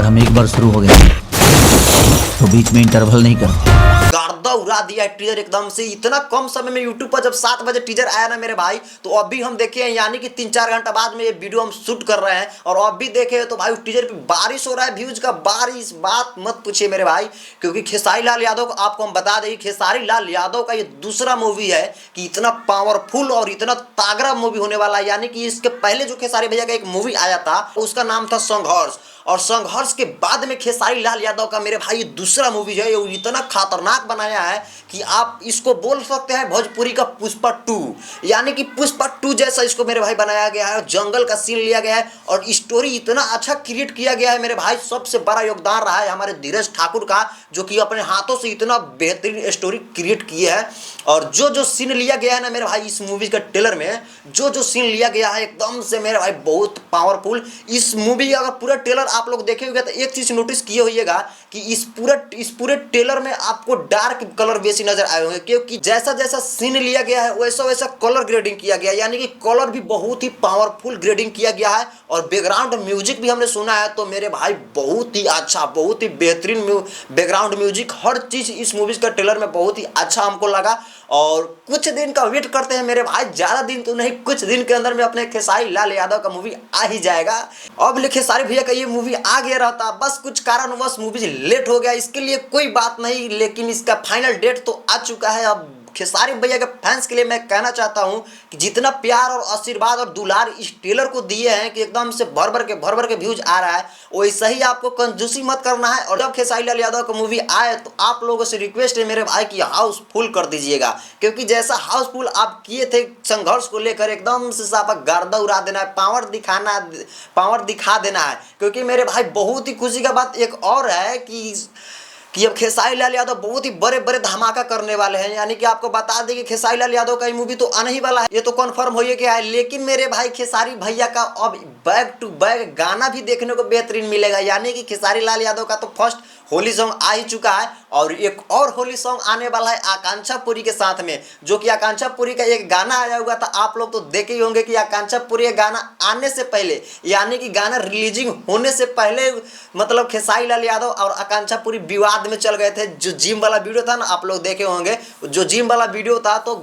हम एक बार शुरू हो गए तो बीच में इंटरवल नहीं करते। गर्दा उड़ा दिया टीजर एकदम से। इतना कम समय में यूट्यूब पर जब 7 बजे टीजर आया ना मेरे भाई, तो अभी हम देखे हैं, यानी कि 3-4 घंटा बाद में ये वीडियो हम शूट कर रहे हैं और अभी देखे तो भाई टीजर पे बारिश हो रहा है, व्यूज का बारिश। बात मत पूछिए मेरे भाई, क्योंकि खेसारी लाल यादव को आपको हम बता दें, खेसारी लाल यादव का ये दूसरा मूवी है कि इतना पावरफुल और इतना तागड़ा मूवी होने वाला है। यानी कि इसके पहले जो खेसारी भैया का एक मूवी आया था उसका नाम था संघर्ष, और संघर्ष के बाद में खेसारी लाल यादव का मेरे भाई दूसरा मूवी है, ये इतना खतरनाक बनाया है कि आप इसको बोल सकते हैं भोजपुरी का पुष्पा 2। यानी कि पुष्पा 2 जैसा इसको मेरे भाई बनाया गया है। जंगल का सीन लिया गया है और स्टोरी इतना अच्छा क्रिएट किया गया है मेरे भाई। सबसे बड़ा योगदान रहा है हमारे धीरज ठाकुर का, जो कि अपने हाथों से इतना बेहतरीन स्टोरी क्रिएट की है। और जो जो सीन लिया गया है ना मेरे भाई इस मूवी का ट्रेलर में, जो जो सीन लिया गया है एकदम से मेरे भाई बहुत पावरफुल। इस मूवी अगर पूरा ट्रेलर आप लोग देखे होंगे तो एक चीज नोटिस किए होइएगा कि इस पूरे ट्रेलर में आपको डार्क कलर बेसी नजर आए होंगे, क्योंकि जैसा जैसा सीन लिया गया है वैसा वैसा कलर ग्रेडिंग किया गया है। यानी कि कलर भी बहुत ही पावरफुल ग्रेडिंग किया गया है। और बैकग्राउंड म्यूजिक भी हमने सुना है तो मेरे भाई बहुत ही अच्छा, बहुत ही बेहतरीन बैकग्राउंड म्यूजिक, हर चीज इस मूवी का ट्रेलर में बहुत ही अच्छा हमको लगा। और कुछ दिन का वेट करते हैं मेरे भाई, ज्यादा दिन तो नहीं, कुछ दिन के अंदर में अपने खेसारी लाल यादव का मूवी आ ही जाएगा। अब ले खेसारी भैया का ये मूवी आ गया रहता, बस कुछ कारणवश मूवी लेट हो गया, इसके लिए कोई बात नहीं, लेकिन इसका फाइनल डेट तो आ चुका है। अब खेसारी भैया के फैंस के लिए मैं कहना चाहता हूं कि जितना प्यार और आशीर्वाद और दुलार इस ट्रेलर को दिए हैं कि एकदम से भर भर के व्यूज आ रहा है, वैसा ही आपको कंजूसी मत करना है। और जब खेसारी लाल यादव का मूवी आए तो आप लोगों से रिक्वेस्ट है मेरे भाई कि हाउसफुल कर दीजिएगा, क्योंकि जैसा हाउसफुल आप किए थे संघर्ष को लेकर, एकदम से साफा गर्दा उड़ा देना है, पावर दिखा देना है। क्योंकि मेरे भाई बहुत ही खुशी का बात एक और है कि अब खेसारी लाल यादव बहुत ही बड़े बड़े धमाका करने वाले हैं। यानी कि आपको बता दें कि खेसारी लाल यादव का ये मूवी तो आने ही वाला है, ये तो कंफर्म हो गया है। लेकिन मेरे भाई खेसारी भैया का अब बैक टू बैक गाना भी देखने को बेहतरीन मिलेगा। यानी कि खेसारी लाल यादव का तो फर्स्ट होली सॉन्ग आ ही चुका है और एक और होली सॉन्ग आने वाला है आकांक्षा पुरी के साथ में, जो कि आकांक्षा पुरी का एक गाना आया हुआ था। आप लोग तो देखे ही होंगे कि आकांक्षा पुरी का गाना आने से पहले, यानी कि गाना रिलीजिंग होने से पहले, मतलब खेसारी लाल यादव और आकांक्षा पुरी विवाद में चल गए थे। जो जिम वाला वीडियो था ना, आप लोग देखे होंगे, जो जिम वाला वीडियो था तो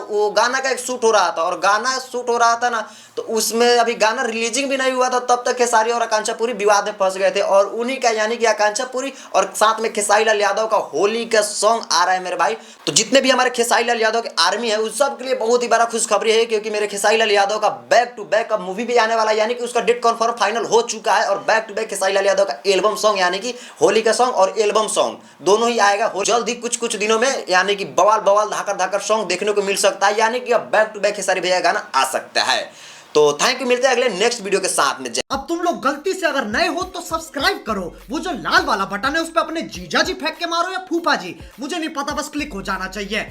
वो गाना का एक शूट हो रहा था, और गाना शूट हो रहा था ना तो उसमें अभी गाना रिलीजिंग भी नहीं हुआ था, तब तक खेसारी और आकांक्षा पुरी विवाद में फंस गए थे। और उन्हीं का यानी कि आकांक्षा पुरी और साथ में खेसारी लाल यादव का होली का सॉन्ग आ रहा है मेरे भाई। तो जितने भी हमारे खेसारी लाल यादव के आर्मी है उस सब के लिए बहुत ही बड़ा खुशखबरी है, क्योंकि मेरे खेसारी लाल यादव का बैक टू बैक मूवी भी आने वाला है। यानी कि उसका डेट कन्फर्म फाइनल हो चुका है, और back to back Khesari Lal Yadav का एल्बम सॉन्ग, यानी कि होली का सॉन्ग और एल्बम सॉन्ग दोनों ही आएगा जल्द ही, कुछ दिनों में। यानी कि बवाल धाकर सॉन्ग देखने को मिल सकता है। यानी कि अब बैक टू बैक खेसारी भैया गाना आ सकता है। तो थैंक यू, मिलते हैं अगले नेक्स्ट वीडियो के साथ में। अब तुम लोग गलती से अगर नए हो तो सब्सक्राइब करो, वो जो लाल वाला बटन है उस पर अपने जीजा जी फेंक के मारो या फूफा जी, मुझे नहीं पता, बस क्लिक हो जाना चाहिए।